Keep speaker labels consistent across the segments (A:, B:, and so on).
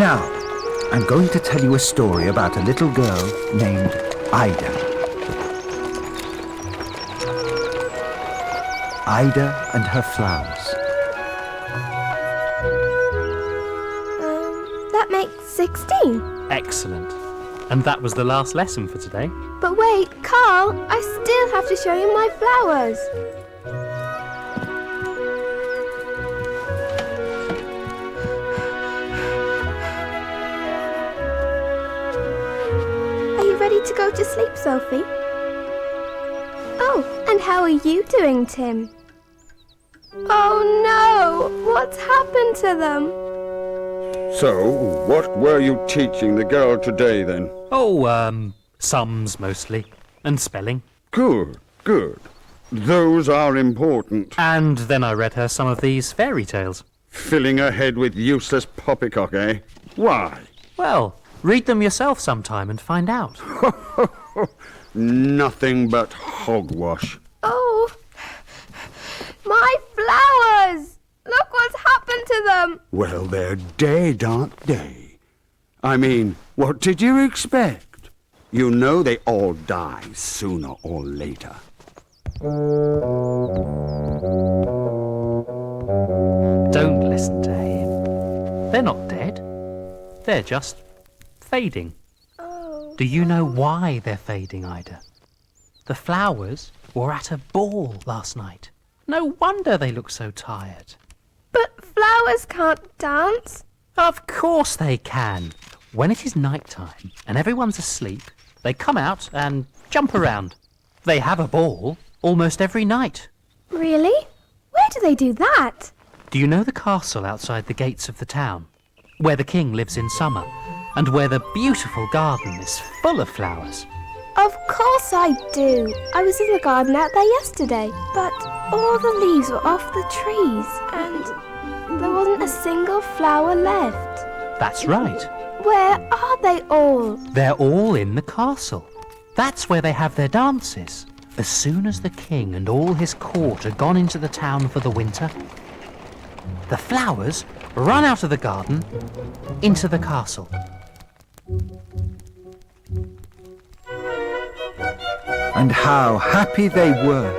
A: Now, I'm going to tell you a story about a little girl named Ida. Ida and her flowers.
B: That makes 16.
C: Excellent. And that was the last lesson for today.
B: But wait, Carl, I still have to show you my flowers. Are you ready to go to sleep, Sophie? Oh, and how are you doing, Tim? Oh no! What's happened to them?
D: So, what were you teaching the girl today, then?
C: Oh, sums mostly. And spelling.
D: Good, good. Those are important.
C: And then I read her some of these fairy tales.
D: Filling her head with useless poppycock, eh? Why?
C: Well, read them yourself sometime and find out.
D: Nothing but hogwash.
B: Oh, my flowers! Look what's happened to them!
D: Well, they're dead, aren't they? I mean, what did you expect? You know they all die sooner or later.
C: Don't listen to him. They're not dead. They're just fading.
B: Oh.
C: Do you know why they're fading, Ida? The flowers were at a ball last night. No wonder they look so tired.
B: But flowers can't dance.
C: Of course they can. When it is night time and everyone's asleep, they come out and jump around. They have a ball almost every night.
B: Really? Where do they do that?
C: Do you know the castle outside the gates of the town, where the king lives in summer, and where the beautiful garden is full of flowers?
B: Of course I do. I was in the garden out there yesterday, but all the leaves were off the trees and there wasn't a single flower left.
C: That's right.
B: Where are they all?
C: They're all in the castle. That's where they have their dances. As soon as the king and all his court are gone into the town for the winter, the flowers run out of the garden into the castle.
A: And how happy they were.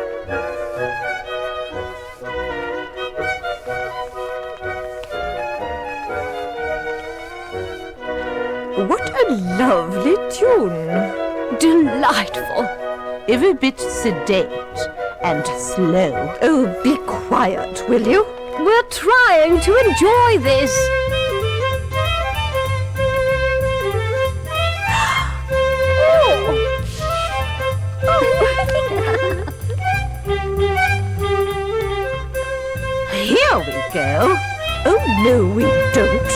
E: What a lovely tune. Delightful. Every bit sedate and slow. Oh, be quiet, will you? We're trying to enjoy this. Here we go. Oh, no, we don't.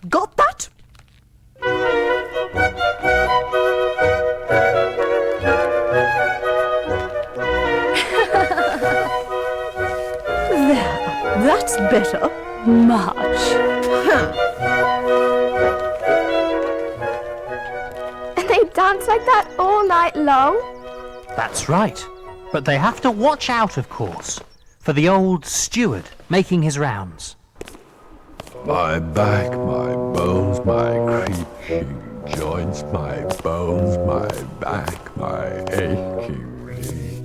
E: Got that? There, that's better. Much.
B: And they dance like that all night long?
C: That's right. But they have to watch out, of course, for the old steward making his rounds.
F: My back, my bones, my creaking joints, my bones, my back, my aching knee.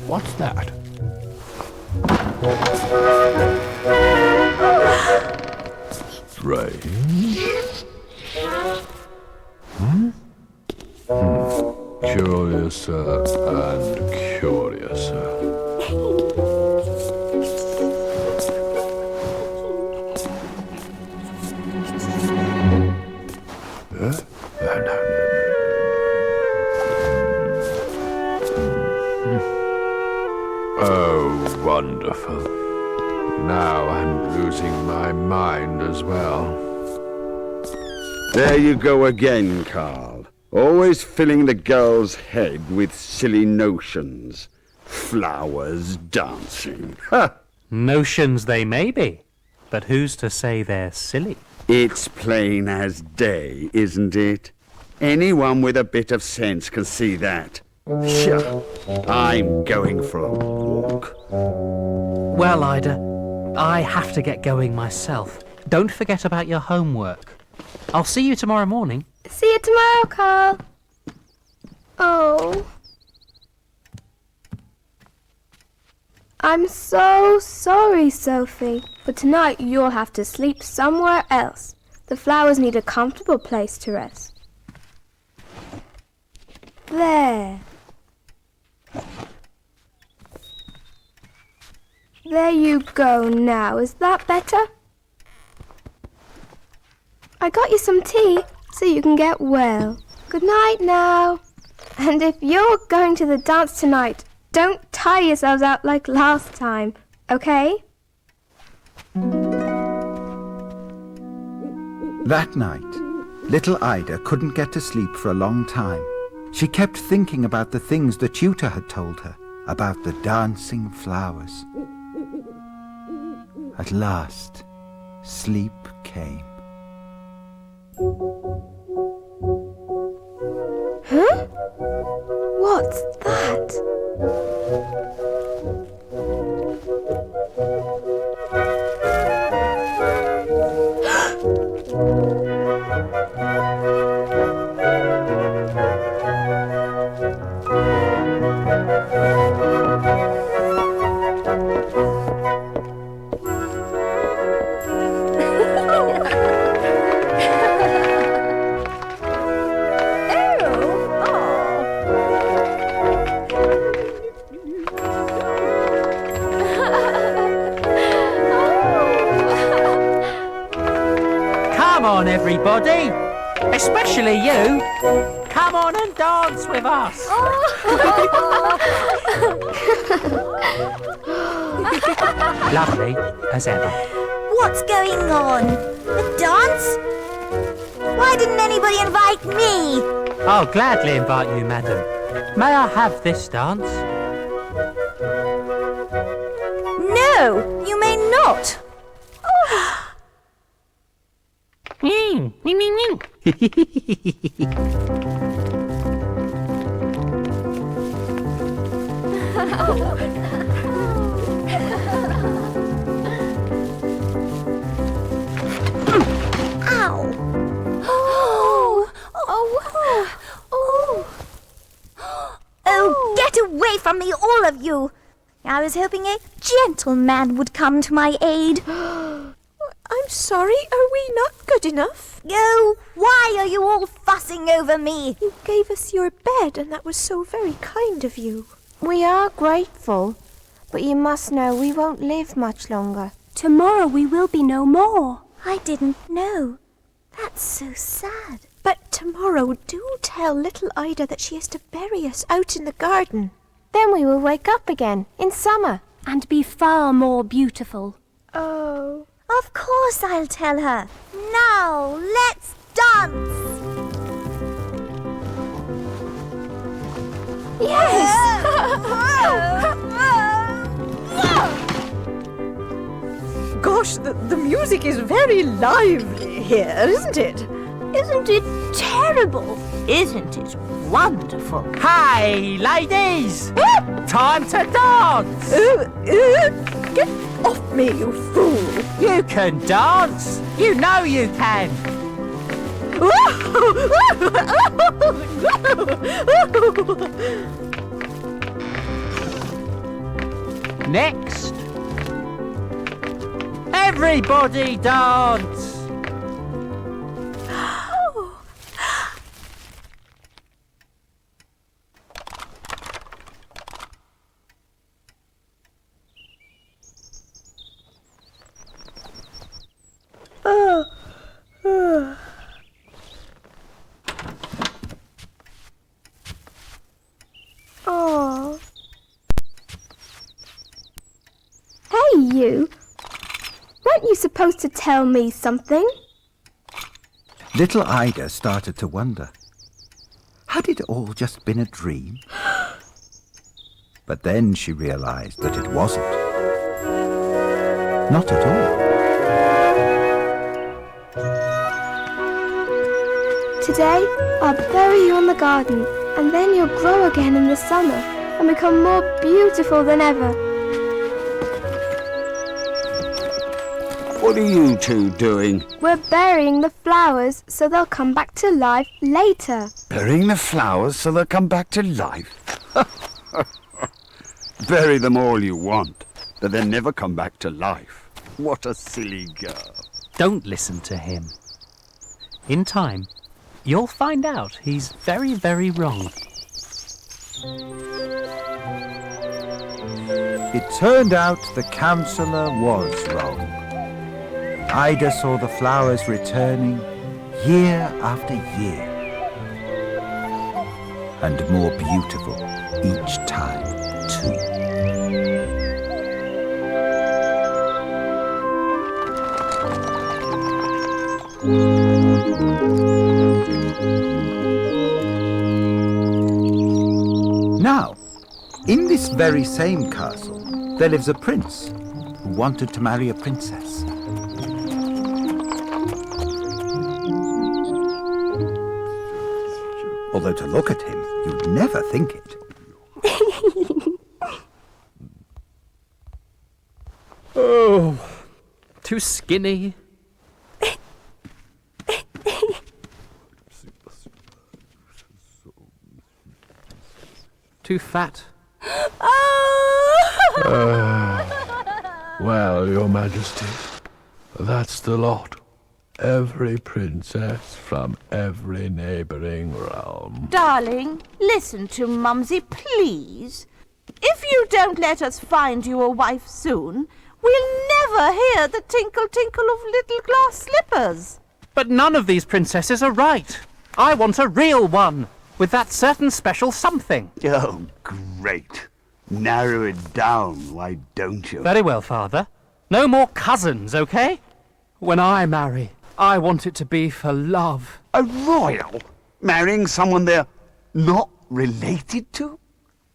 F: What's that? Strange. Curiouser and curiouser. Oh, wonderful. Now I'm losing my mind as well.
D: There you go again, Carl. Always filling the girl's head with silly notions. Flowers dancing. Ha!
C: Notions they may be, but who's to say they're silly?
D: It's plain as day, isn't it? Anyone with a bit of sense can see that. Pshaw, I'm going for a walk.
C: Well, Ida, I have to get going myself. Don't forget about your homework. I'll see you tomorrow morning.
B: See you tomorrow, Carl. Oh. I'm so sorry, Sophie, but tonight you'll have to sleep somewhere else. The flowers need a comfortable place to rest. There. There you go now. Is that better? I got you some tea so you can get well. Good night now. And if you're going to the dance tonight, don't tire yourselves out like last time, okay?
A: That night, little Ida couldn't get to sleep for a long time. She kept thinking about the things the tutor had told her about the dancing flowers. At last, sleep came.
B: Huh? What's that?
C: Come on, everybody, especially you. Come on and dance with us. Lovely as ever.
G: What's going on? A dance? Why didn't anybody invite me?
C: I'll gladly invite you, madam. May I have this dance?
G: No, you may not. Ow! Oh, get away from me, all of you! I was hoping a gentleman would come to my aid.
E: I'm sorry, are we not good enough?
G: Oh, why are you all fussing over me?
E: You gave us your bed, and that was so very kind of you.
B: We are grateful, but you must know we won't live much longer.
H: Tomorrow we will be no more.
G: I didn't know. That's so sad.
E: But tomorrow, do tell little Ida that she is to bury us out in the garden.
B: Then we will wake up again in summer.
H: And be far more beautiful.
B: Oh.
G: Of course I'll tell her. Now, let's dance!
E: Gosh, the music is very lively here, isn't it?
G: Isn't it terrible? Isn't it wonderful?
C: Hey, ladies! Time to dance!
E: Get off me, you fool!
C: You can dance! You know you can! Next! Everybody dance!
B: Oh. Hey, you. Weren't you supposed to tell me something?
A: Little Ida started to wonder. Had it all just been a dream? But then she realized that it wasn't. Not at all.
B: Today, I'll bury you in the garden And then you'll grow again in the summer and become more beautiful than ever.
D: What are you two doing?
B: We're burying the flowers so they'll come back to life later.
D: Burying the flowers so they'll come back to life? Bury them all you want, but they'll never come back to life. What a silly girl.
C: Don't listen to him. In time, you'll find out he's very, very wrong.
A: It turned out the counsellor was wrong. Ida saw the flowers returning year after year, and more beautiful each time, too. Now, in this very same castle, there lives a prince who wanted to marry a princess. Although to look at him, you'd never think it.
C: Oh, too skinny. Too fat.
F: Well, Your Majesty, that's the lot. Every princess from every neighbouring realm.
E: Darling, listen to Mumsy, please. If you don't let us find you a wife soon, we'll never hear the tinkle-tinkle of little glass slippers.
C: But none of these princesses are right. I want a real one, with that certain special something.
D: Oh, great. Narrow it down, why don't you?
C: Very well, Father. No more cousins, okay? When I marry, I want it to be for love.
D: A royal? Marrying someone they're not related to?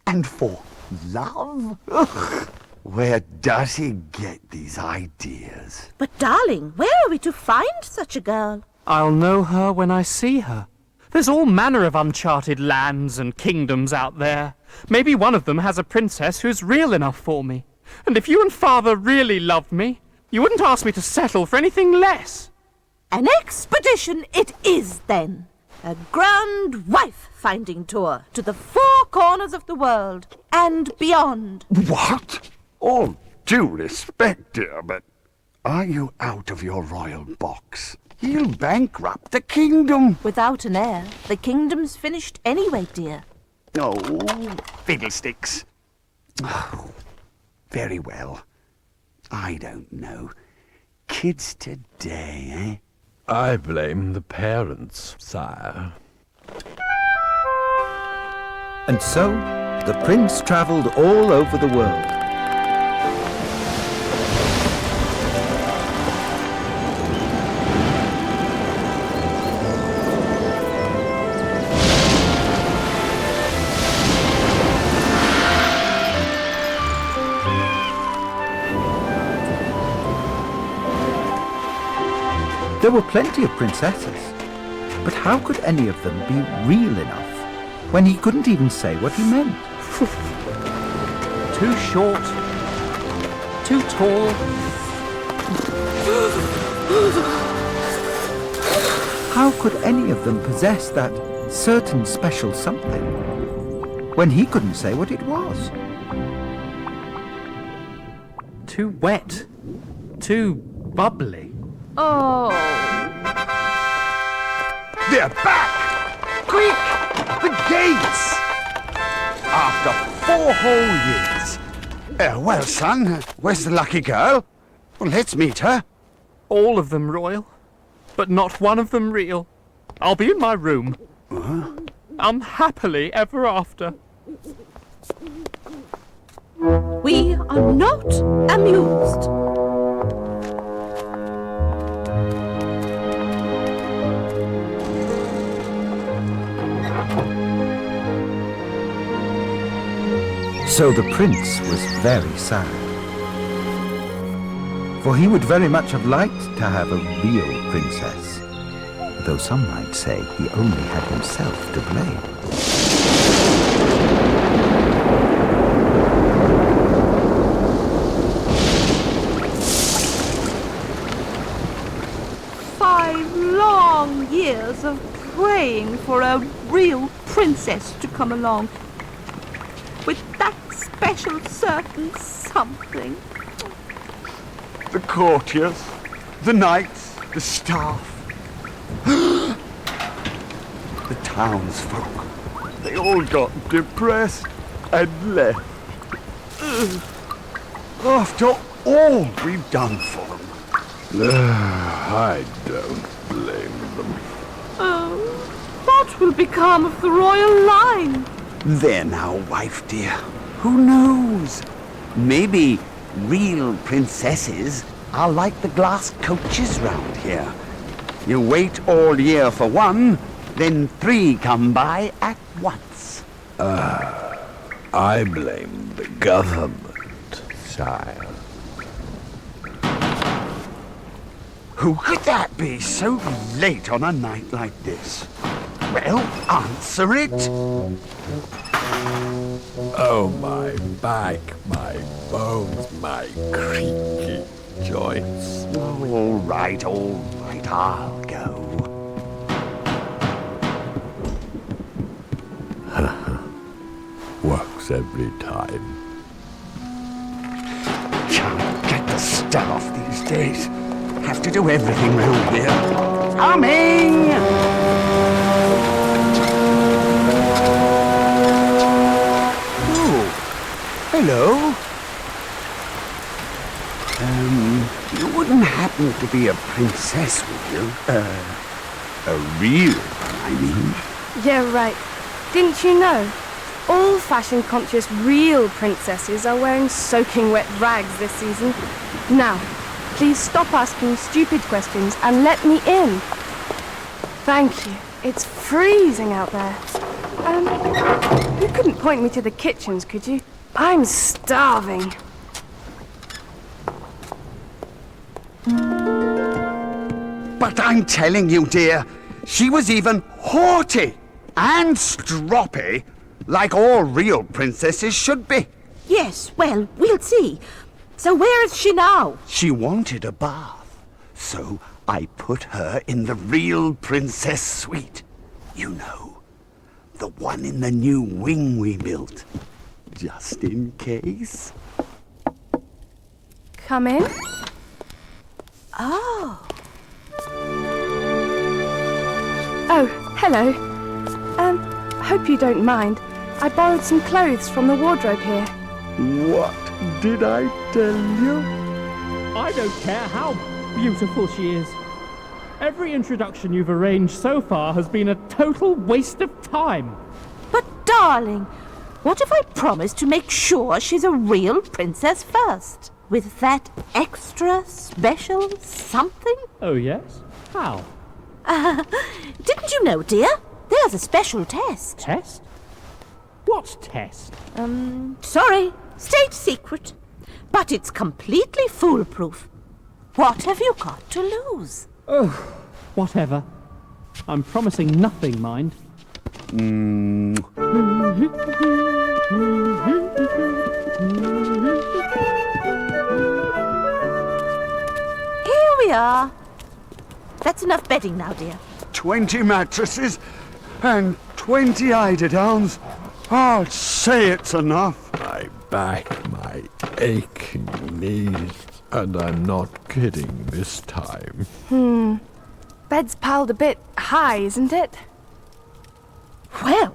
D: And for love? Ugh. Where does he get these ideas?
E: But darling, where are we to find such a girl?
C: I'll know her when I see her. There's all manner of uncharted lands and kingdoms out there. Maybe one of them has a princess who's real enough for me. And if you and Father really loved me, you wouldn't ask me to settle for anything less.
E: An expedition it is, then. A grand wife-finding tour to the four corners of the world and beyond.
D: What? All due respect, dear, but are you out of your royal box? He'll bankrupt the kingdom.
E: Without an heir, the kingdom's finished anyway, dear.
D: Oh, fiddlesticks. Oh, very well. I don't know. Kids today, eh?
F: I blame the parents, sire.
A: And so, the prince travelled all over the world. There were plenty of princesses, but how could any of them be real enough when he couldn't even say what he meant?
C: Too short, too tall.
A: How could any of them possess that certain special something when he couldn't say what it was?
C: Too wet, too bubbly.
E: Oh.
D: They're back! Quick! The gates! After 4 whole years. Well, son, where's the lucky girl? Well, let's meet her.
C: All of them royal, but not one of them real. I'll be in my room. I'm happily ever after.
E: We are not amused.
A: So the prince was very sad, for he would very much have liked to have a real princess, though some might say he only had himself to blame.
E: praying for a real princess to come along. With that special certain something.
D: The courtiers, the knights, the staff, the townsfolk, they all got depressed and left. After all we've done for them.
F: I don't blame them.
E: Oh, what will become of the royal line?
D: There now, wife dear. Who knows? Maybe real princesses are like the glass coaches round here. You wait all year for one, then 3 come by at once.
F: I blame the government, sire.
D: Who could that be so late on a night like this? Well, answer it.
F: Oh, my back, my bones, my creaky joints.
D: All right, I'll go.
F: Works every time.
D: Can't get the stud off these days. Have to do everything round here. Coming! Oh, hello. You wouldn't happen to be a princess, would you? A real one, I mean.
B: Yeah, right. Didn't you know? All fashion-conscious real princesses are wearing soaking wet rags this season. Now, please stop asking stupid questions and let me in. Thank you. It's freezing out there. You couldn't point me to the kitchens, could you? I'm starving.
D: But I'm telling you, dear, she was even haughty and stroppy, like all real princesses should be.
E: Yes, well, we'll see. So where is she now?
D: She wanted a bath, so I put her in the real princess suite. You know, the one in the new wing we built, just in case.
B: Come in.
E: Oh.
B: Oh, hello. Hope you don't mind. I borrowed some clothes from the wardrobe here.
D: What did I tell you?
I: I don't care how beautiful she is. Every introduction you've arranged so far has been a total waste of time.
E: But darling, what if I promise to make sure she's a real princess first? With that extra special something?
I: Oh yes? How?
E: Didn't you know, dear? There's a special test.
I: Test? What test?
E: Sorry, state secret. But it's completely foolproof. What have you got to lose?
I: Oh, whatever. I'm promising nothing, mind.
E: Here we are. That's enough bedding now, dear.
D: 20 mattresses and 20 eiderdowns. I'll say it's enough.
F: My back, my aching knees. And I'm not kidding this time.
B: Bed's piled a bit high, isn't it?
E: Well,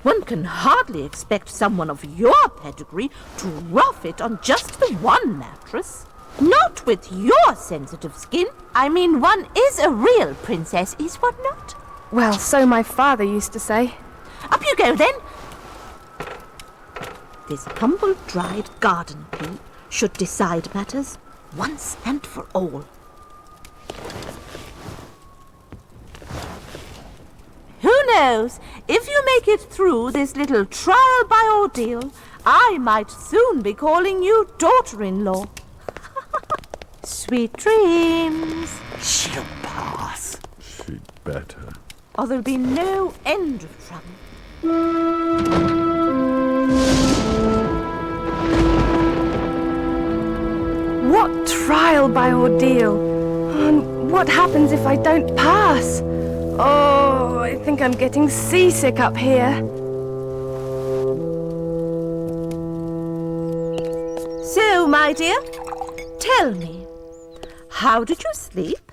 E: one can hardly expect someone of your pedigree to rough it on just the one mattress. Not with your sensitive skin. I mean, one is a real princess, is one not?
B: Well, so my father used to say.
E: Up you go, then. This humble dried garden pea should decide matters once and for all. Who knows? If you make it through this little trial by ordeal, I might soon be calling you daughter-in-law. Sweet dreams.
D: She'll pass.
F: She'd better.
E: Or there'll be no end of trouble.
B: What trial by ordeal? And what happens if I don't pass? Oh, I think I'm getting seasick up here.
E: So, my dear, tell me, how did you sleep?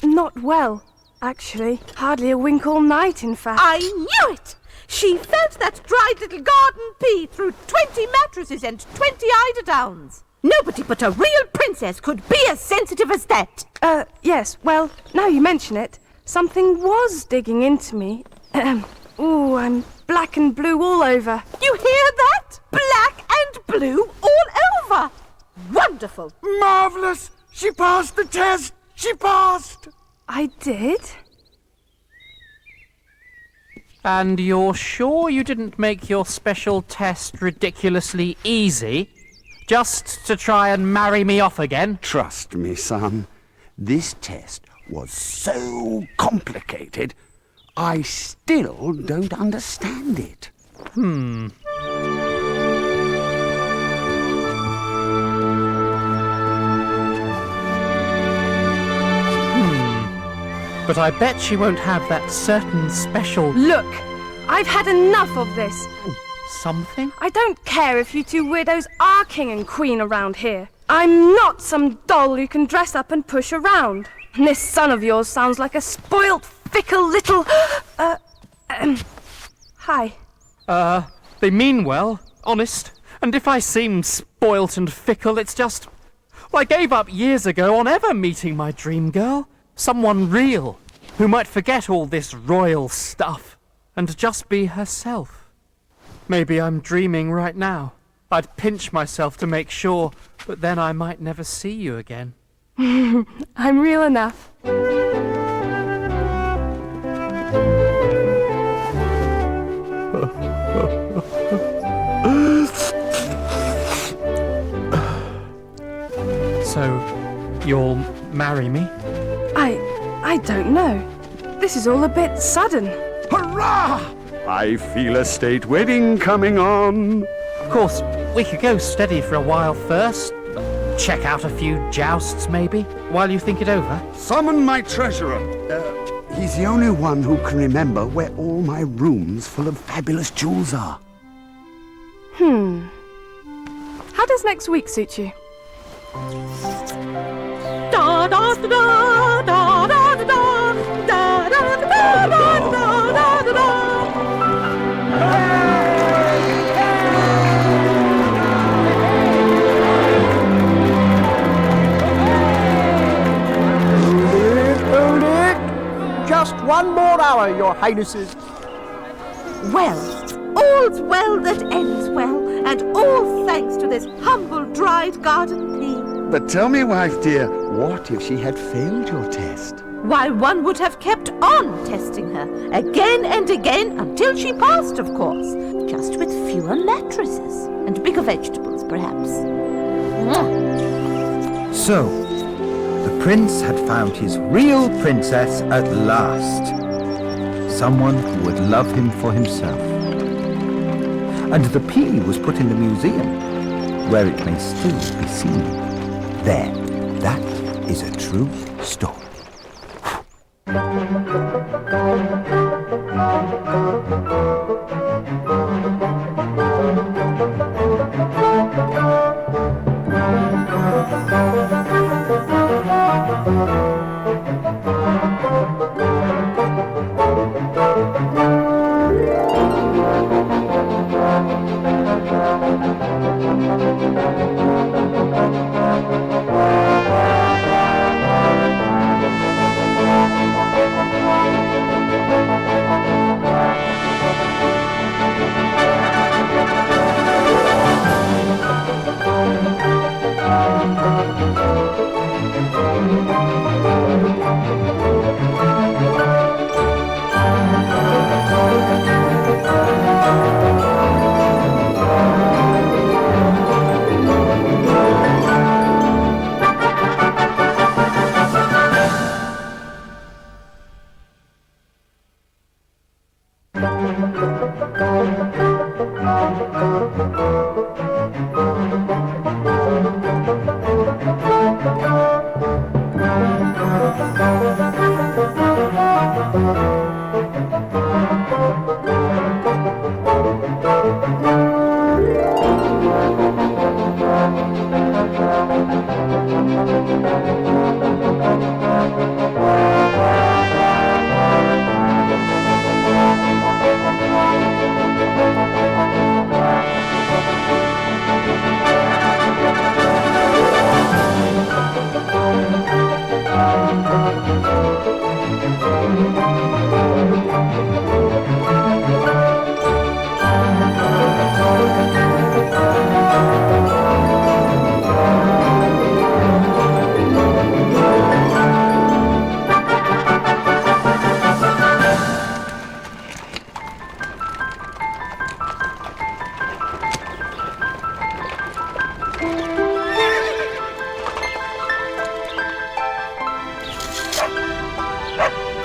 B: Not well, actually. Hardly a wink all night, in fact.
E: I knew it! She felt that dried little garden pea through 20 mattresses and 20 eiderdowns. Nobody but a real princess could be as sensitive as that.
B: Yes, well, now you mention it, something was digging into me. Ooh, I'm black and blue all over.
E: You hear that? Black and blue all over. Wonderful.
D: Marvellous! She passed the test! She passed!
B: I did?
C: And you're sure you didn't make your special test ridiculously easy? Just to try and marry me off again?
D: Trust me, son. This test was so complicated, I still don't understand it.
C: But I bet she won't have that certain special...
B: Look, I've had enough of this.
C: something?
B: I don't care if you two weirdos are king and queen around here. I'm not some doll you can dress up and push around. And this son of yours sounds like a spoilt, fickle little... Hi.
I: They mean well, honest. And if I seem spoilt and fickle, it's just... Well, I gave up years ago on ever meeting my dream girl. Someone real, who might forget all this royal stuff and just be herself. Maybe I'm dreaming right now. I'd pinch myself to make sure, but then I might never see you again.
B: I'm real enough.
I: So, you'll marry me?
B: I don't know. This is all a bit sudden.
D: Hurrah! I feel a state wedding coming on.
C: Of course, we could go steady for a while first. Check out a few jousts, maybe, while you think it over.
D: Summon my treasurer. He's the only one who can remember where all my rooms full of fabulous jewels are.
B: How does next week suit you?
E: Da da da da da da da da da da da da da da.
J: Hold it! Just one more hour, your highnesses.
E: Well, all's well that ends well, and all thanks to this humble dried garden pea.
D: But tell me, wife dear, what if she had failed your test?
E: Why, one would have kept on testing her, again and again, until she passed, of course. Just with fewer mattresses, and bigger vegetables, perhaps.
A: So, the prince had found his real princess at last. Someone who would love him for himself. And the pea was put in the museum, where it may still be seen. There, that is a true story.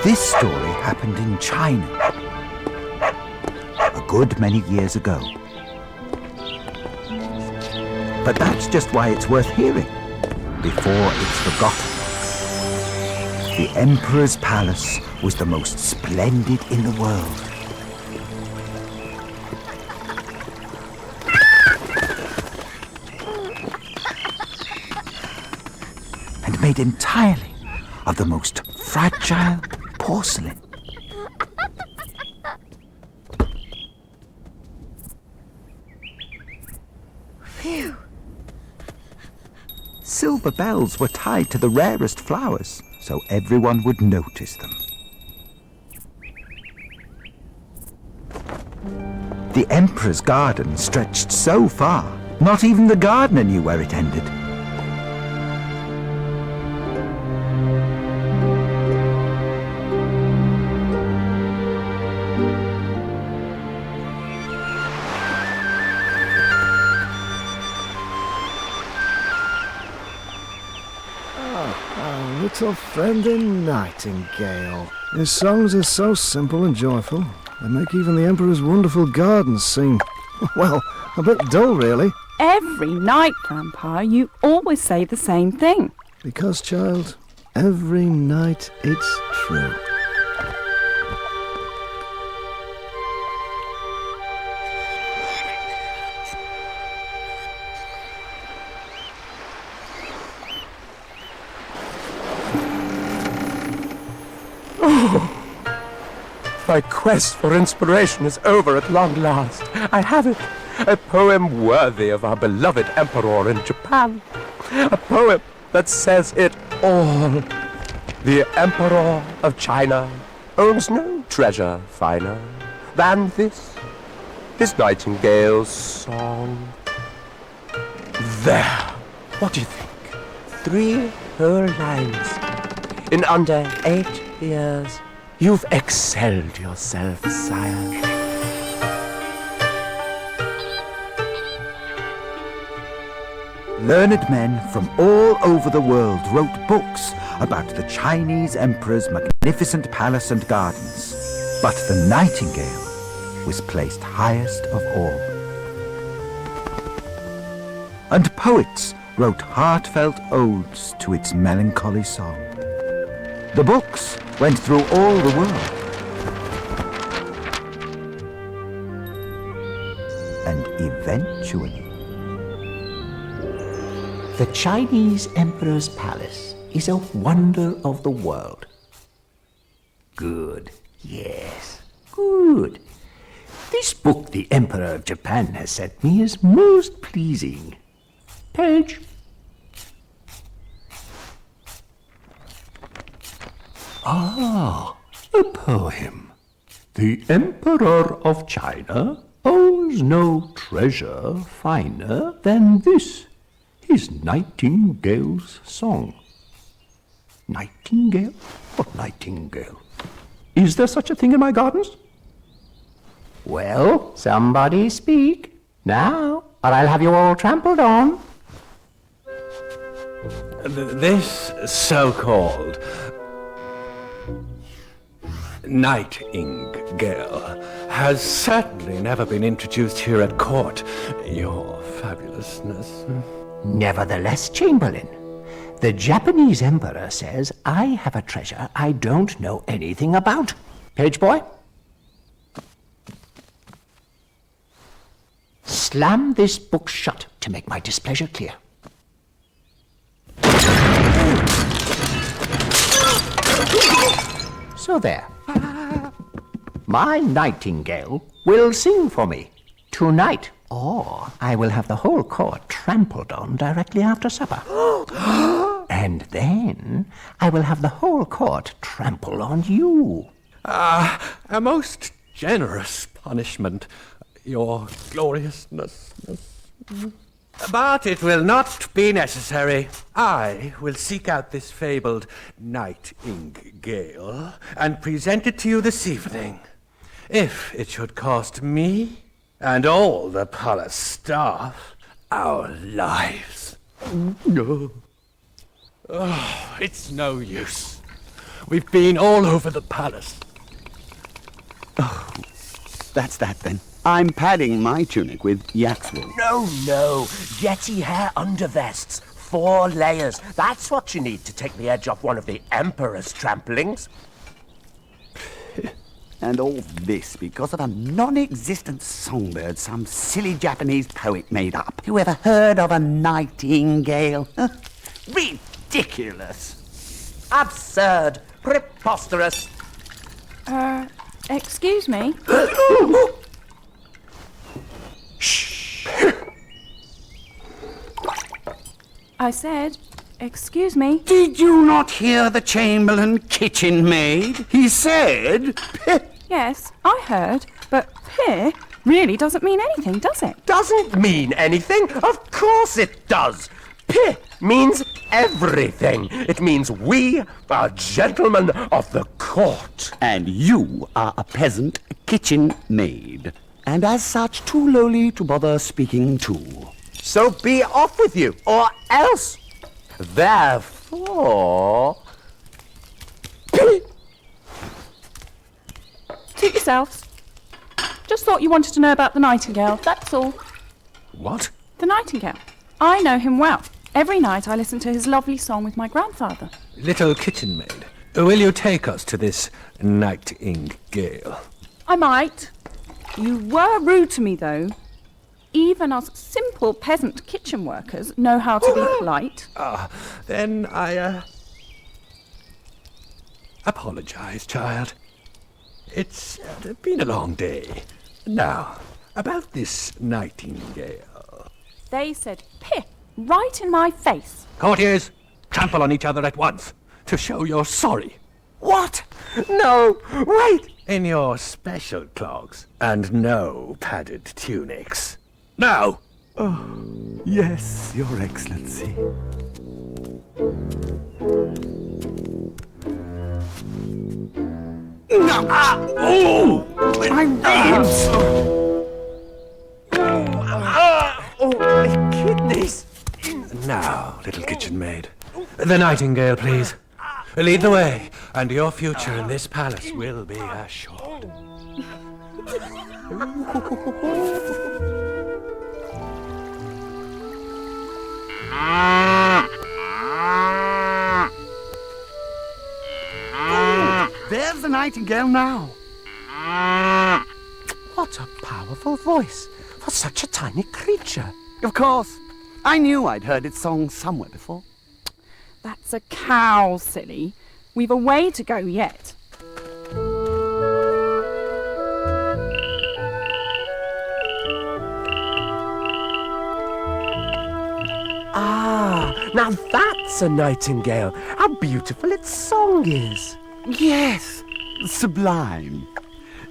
A: This story happened in China a good many years ago. But that's just why it's worth hearing, before it's forgotten. The Emperor's palace was the most splendid in the world. And made entirely of the most fragile porcelain.
G: Phew.
A: Silver bells were tied to the rarest flowers, so everyone would notice them. The Emperor's garden stretched so far, not even the gardener knew where it ended.
J: Our little friend in Nightingale. His songs are so simple and joyful. They make even the Emperor's wonderful gardens seem, well, a bit dull, really.
K: Every night, Grandpa, you always say the same thing.
J: Because, child, every night it's true.
L: My quest for inspiration is over at long last. I have it. A poem worthy of our beloved emperor in Japan. A poem that says it all. The Emperor of China owns no treasure finer than this, his Nightingale's song. There. What do you think? 3 whole lines. In under 8 years. You've excelled yourself, sire.
A: Learned men from all over the world wrote books about the Chinese emperor's magnificent palace and gardens. But the Nightingale was placed highest of all. And poets wrote heartfelt odes to its melancholy song. The books went through all the world. And eventually...
M: The Chinese Emperor's palace is a wonder of the world. Good, yes, good. This book the Emperor of Japan has sent me is most pleasing. Page. Ah, a poem. The Emperor of China owns no treasure finer than this, his Nightingale's song. Nightingale? What Nightingale? Is there such a thing in my gardens? Well, somebody speak now, or I'll have you all trampled on.
N: This so-called Nightingale has certainly never been introduced here at court, your fabulousness.
M: Nevertheless, Chamberlain, the Japanese Emperor says I have a treasure I don't know anything about. Page boy? Slam this book shut to make my displeasure clear. So there. My Nightingale will sing for me tonight, or I will have the whole court trampled on directly after supper. And then I will have the whole court trample on you.
N: A most generous punishment, your gloriousness. But it will not be necessary. I will seek out this fabled Nightingale and present it to you this evening. If it should cost me and all the palace staff our lives.
L: No. Oh, it's no use.
N: We've been all over the palace.
D: Oh, that's that then. I'm padding my tunic with yak's wool.
O: No, Yeti hair undervests. 4 layers. That's what you need to take the edge off one of the Emperor's tramplings.
D: And all this because of a non-existent songbird some silly Japanese poet made up. Who ever heard of a nightingale? Ridiculous.
O: Absurd. Preposterous.
K: Excuse me?
D: Shh.
K: I said, excuse me.
D: Did you not hear the Chamberlain kitchen maid? He said...
K: Yes, I heard, but "here" really doesn't mean anything, does it?
O: Doesn't mean anything? Of course it does. Pih means everything. It means we are gentlemen of the court.
D: And you are a peasant kitchen maid. And as such, too lowly to bother speaking to.
O: So be off with you, or else. Therefore...
K: Suit yourselves. Just thought you wanted to know about the Nightingale, that's all.
N: What?
K: The Nightingale. I know him well. Every night I listen to his lovely song with my grandfather.
N: Little kitchen maid, will you take us to this Nightingale?
K: I might. You were rude to me, though. Even us simple peasant kitchen workers know how to be polite.
N: Then I, apologize, child. It's been a long day. Now, about this Nightingale.
K: They said "pih" right in my face.
N: Courtiers, trample on each other at once to show you're sorry.
O: What? No, wait!
N: In your special clogs and no padded tunics. Now!
D: Oh, yes, Your Excellency. No! Oh! My ribs!
O: Oh, my kidneys!
N: Now, little kitchen maid. The Nightingale, please. Lead the way, and your future in this palace will be assured.
D: There's the Nightingale now.
O: What a powerful voice for such a tiny creature.
D: Of course. I knew I'd heard its song somewhere before.
K: That's a cow, silly. We've a way to go yet.
O: Ah, now that's a nightingale. How beautiful its song is.
D: Yes, sublime.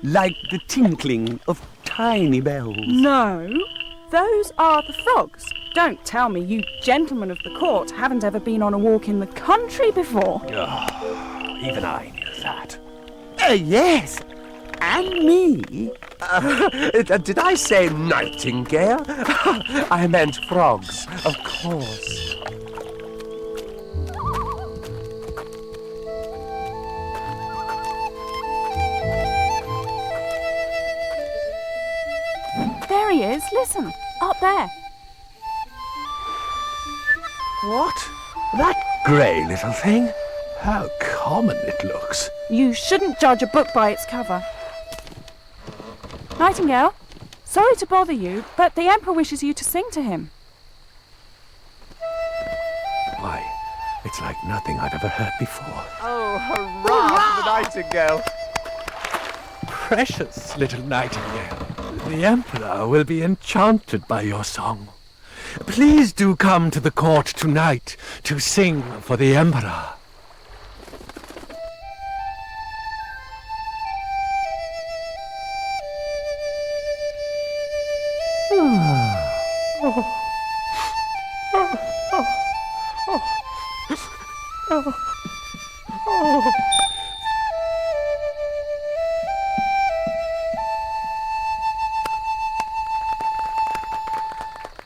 D: Like the tinkling of tiny bells.
K: No, those are the frogs. Don't tell me you gentlemen of the court haven't ever been on a walk in the country before.
N: Oh, even I knew that.
D: Yes, and me.
O: Did I say nightingale? I meant frogs, of course.
K: There he is, listen, up there.
N: What? That grey little thing? How common it looks.
K: You shouldn't judge a book by its cover. Nightingale, sorry to bother you, but the Emperor wishes you to sing to him.
N: Why, it's like nothing I've ever heard before.
O: Oh, hurrah for the nightingale!
N: Precious little Nightingale, the Emperor will be enchanted by your song. Please do come to the court tonight to sing for the Emperor.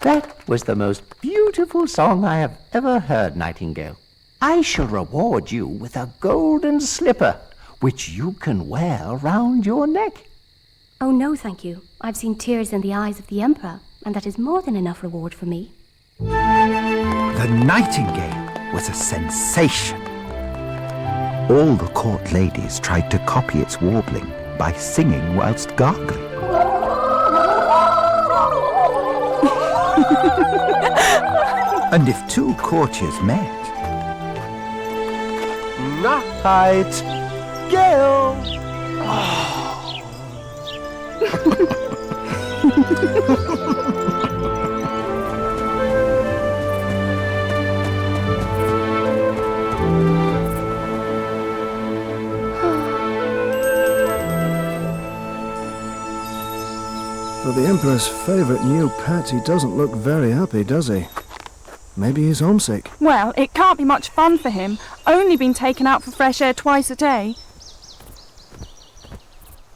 M: That was the most beautiful song I have ever heard, Nightingale. I shall reward you with a golden slipper, which you can wear round your neck.
H: Oh, no, thank you. I've seen tears in the eyes of the Emperor, and that is more than enough reward for me.
A: The Nightingale was a sensation. All the court ladies tried to copy its warbling by singing whilst gargling. And if two courtiers met...
O: Nightingale!
J: For the Emperor's favourite new pet, he doesn't look very happy, does he? Maybe he's homesick.
K: Well, it can't be much fun for him. Only been taken out for fresh air twice a day.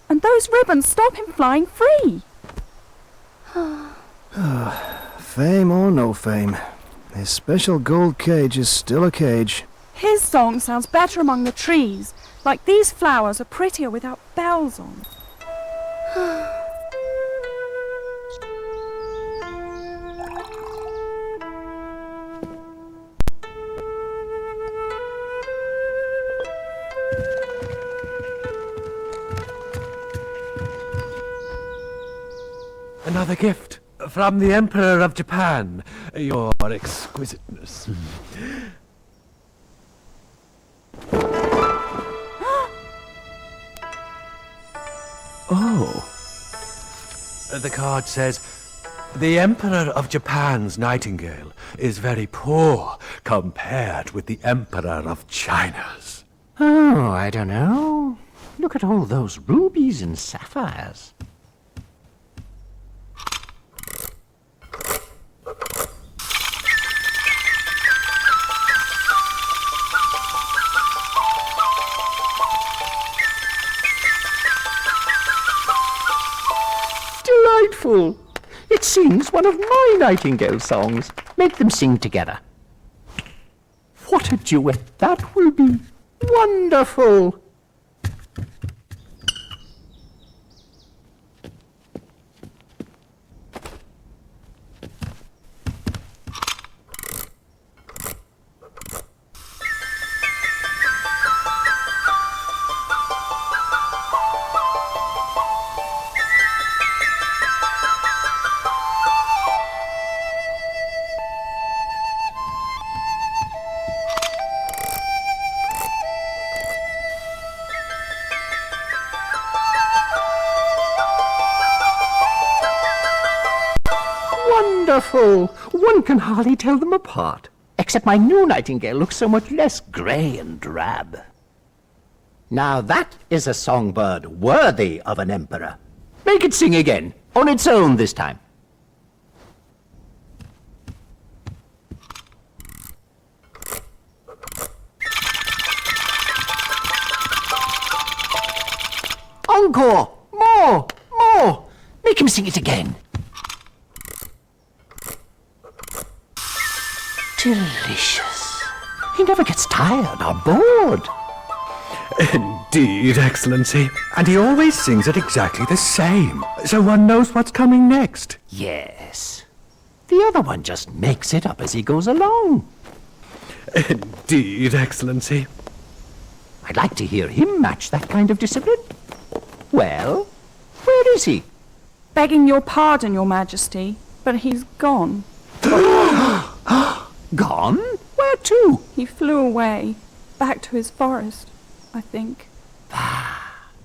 K: And those ribbons stop him flying free.
J: Fame or no fame, his special gold cage is still a cage.
K: His song sounds better among the trees, like these flowers are prettier without bells on.
N: Another gift from the Emperor of Japan. Your exquisiteness. Oh. The card says, the Emperor of Japan's Nightingale is very poor compared with the Emperor of China's.
M: Oh, I don't know. Look at all those rubies and sapphires. Delightful! It sings one of my Nightingale songs. Make them sing together. What a duet that will be! Wonderful! Wonderful! One can hardly tell them apart. Except my new Nightingale looks so much less grey and drab. Now that is a songbird worthy of an emperor. Make it sing again, on its own this time. Encore! More! More! Make him sing it again. Delicious. He never gets tired or bored.
N: Indeed, Excellency. And he always sings it exactly the same, so one knows what's coming next.
M: Yes. The other one just makes it up as he goes along.
N: Indeed, Excellency.
M: I'd like to hear him match that kind of discipline. Well, where is he?
K: Begging your pardon, Your Majesty, but he's gone.
M: Gone? Where to?
K: He flew away, back to his forest, I think.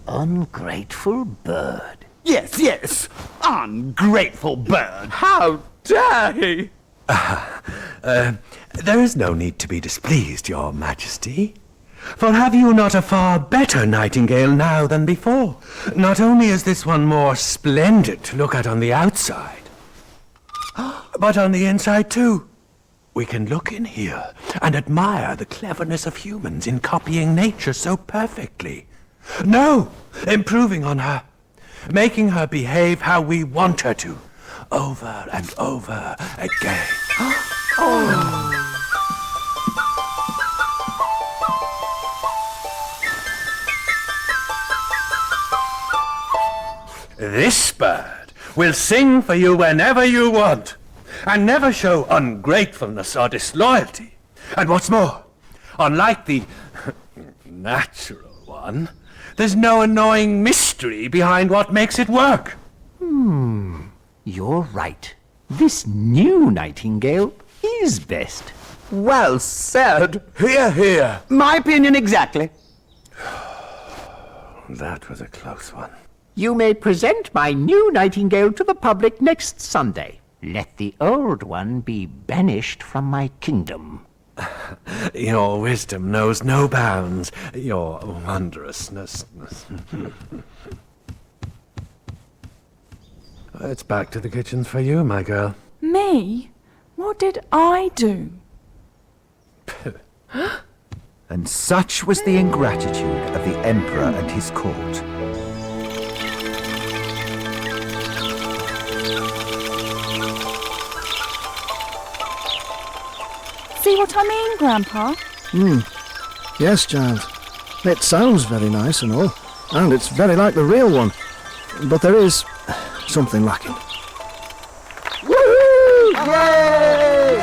M: Ungrateful bird.
D: Yes, yes, ungrateful bird.
N: How dare he? There is no need to be displeased, Your Majesty. For have you not a far better Nightingale now than before? Not only is this one more splendid to look at on the outside, but on the inside too. We can look in here and admire the cleverness of humans in copying nature so perfectly. No, improving on her, making her behave how we want her to, over and over again. This bird will sing for you whenever you want, and never show ungratefulness or disloyalty. And what's more, unlike the natural one, there's no annoying mystery behind what makes it work.
M: You're right. This new Nightingale is best.
O: Well said.
D: Hear, hear.
O: My opinion exactly.
N: That was a close one.
M: You may present my new Nightingale to the public next Sunday. Let the old one be banished from my kingdom.
N: Your wisdom knows no bounds. Your wondrousness. It's back to the kitchen for you, my girl.
K: Me? What did I do?
A: And such was the ingratitude of the emperor and his court.
K: See what I mean, Grandpa?
J: Yes, child. It sounds very nice and all, and it's very like the real one. But there is something lacking.
A: Woohoo! Yay!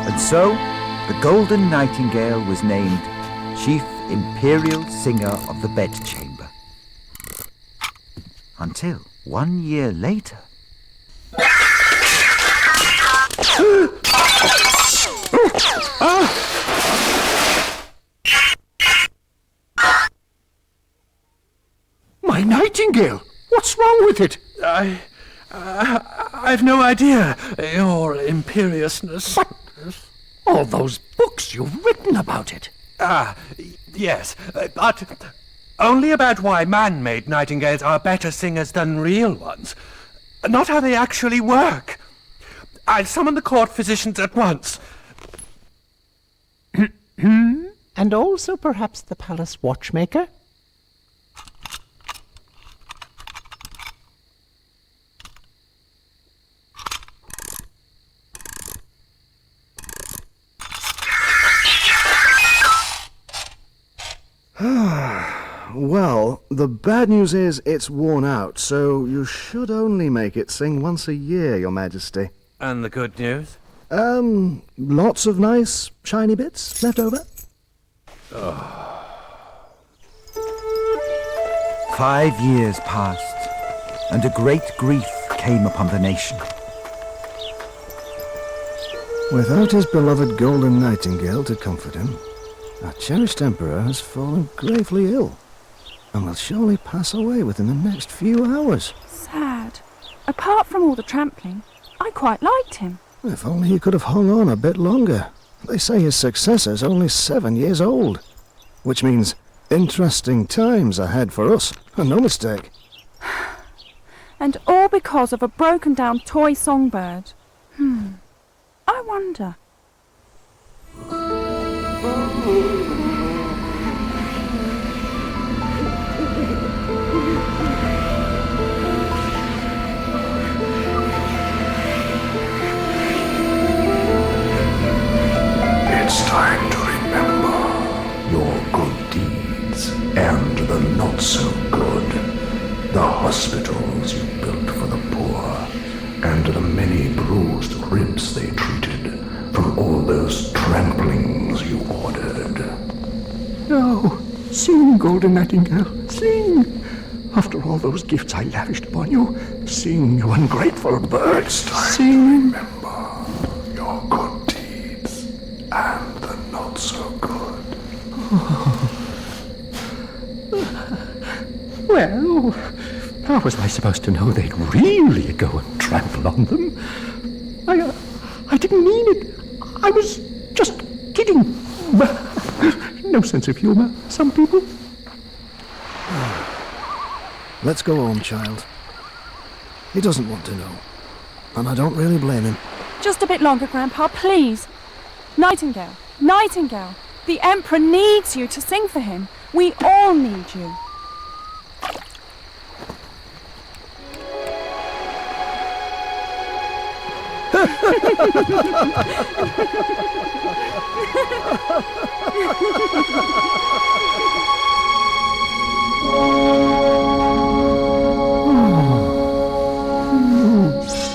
A: And so, the Golden Nightingale was named Chief Imperial Singer of the Bedchamber. Until 1 year later...
M: My Nightingale! What's wrong with it?
N: I've no idea, Your Imperiousness.
M: But all those books you've written about it.
N: Yes, but only about why man-made nightingales are better singers than real ones. Not how they actually work. I'll summon the court physicians at once.
M: And also perhaps the palace watchmaker?
J: Well, the bad news is it's worn out, so you should only make it sing once a year, Your Majesty.
N: And the good news?
J: Lots of nice, shiny bits left over.
A: 5 years passed, and a great grief came upon the nation.
J: Without his beloved Golden Nightingale to comfort him, our cherished Emperor has fallen gravely ill, and will surely pass away within the next few hours.
K: Sad. Apart from all the trampling, I quite liked him.
J: If only he could have hung on a bit longer. They say his successor's only 7 years old, which means interesting times ahead for us, and no mistake.
K: And all because of a broken-down toy songbird. I wonder.
P: It's time to remember your good deeds and the not so good. The hospitals you built for the poor, and the many bruised ribs they treated from all those tramplings you ordered.
M: No, sing, Golden Nightingale, sing. After all those gifts I lavished upon you, sing, you ungrateful bird.
P: It's time
M: sing.
P: to remember your good deeds and the not so good.
M: Well, how was I supposed to know they'd really go and trample on them? I didn't mean it. I was just kidding. No sense of humour, some people.
J: Let's go home, child. He doesn't want to know, and I don't really blame him.
K: Just a bit longer, Grandpa, please. Nightingale, Nightingale, the Emperor needs you to sing for him. We all need you.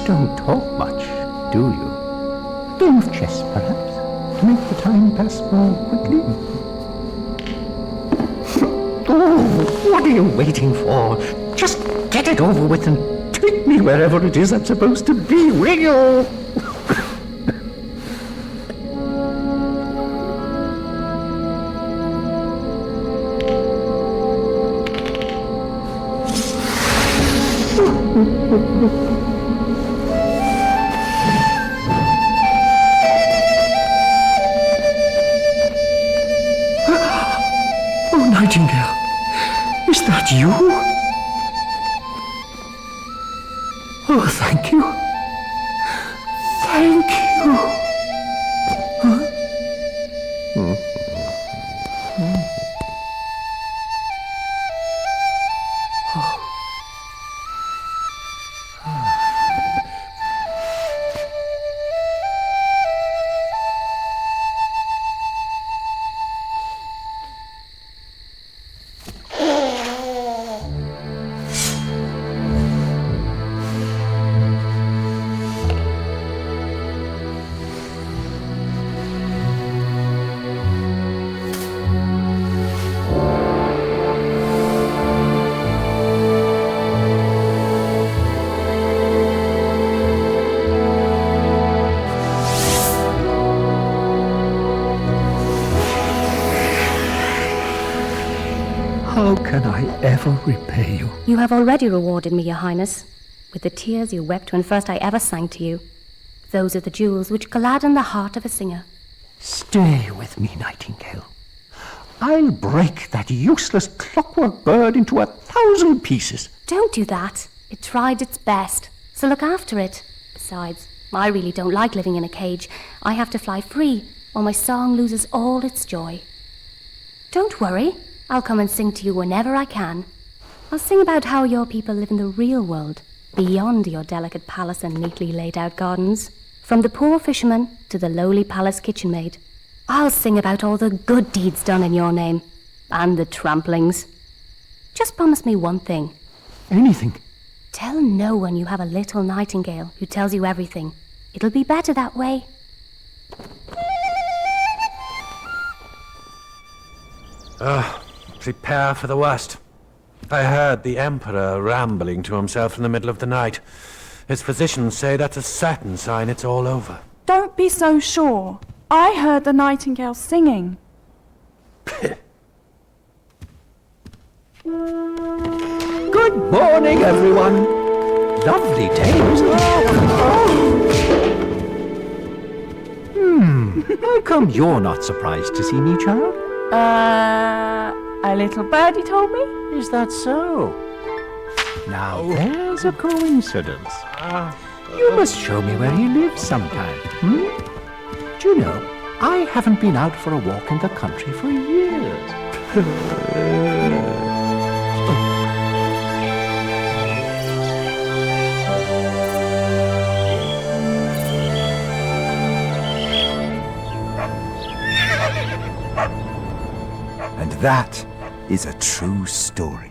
M: don't talk much, do you? Game of chess, perhaps, to make the time pass more quickly? Oh, what are you waiting for? Just get it over with and take me wherever it is I'm supposed to be, will you?
P: Oh, Nightingale, is that you? Oh, thank you. Thank you. Huh? How can I ever repay you?
H: You have already rewarded me, Your Highness, with the tears you wept when first I ever sang to you. Those are the jewels which gladden the heart of a singer.
M: Stay with me, Nightingale. I'll break that useless clockwork bird into 1,000 pieces.
H: Don't do that. It tried its best, so look after it. Besides, I really don't like living in a cage. I have to fly free, or my song loses all its joy. Don't worry. I'll come and sing to you whenever I can. I'll sing about how your people live in the real world, beyond your delicate palace and neatly laid out gardens. From the poor fisherman to the lowly palace kitchen maid. I'll sing about all the good deeds done in your name, and the tramplings. Just promise me one thing.
M: Anything?
H: Tell no one you have a little nightingale who tells you everything. It'll be better that way.
N: Prepare for the worst. I heard the Emperor rambling to himself in the middle of the night. His physicians say that's a certain sign it's all over.
K: Don't be so sure. I heard the nightingale singing.
M: Good morning, everyone. Lovely day, isn't it? How come you're not surprised to see me, child?
K: A little birdie told me.
M: Is that so? Now there's a coincidence. You must show me where he lives sometime. Do you know, I haven't been out for a walk in the country for years.
A: And that is a true story.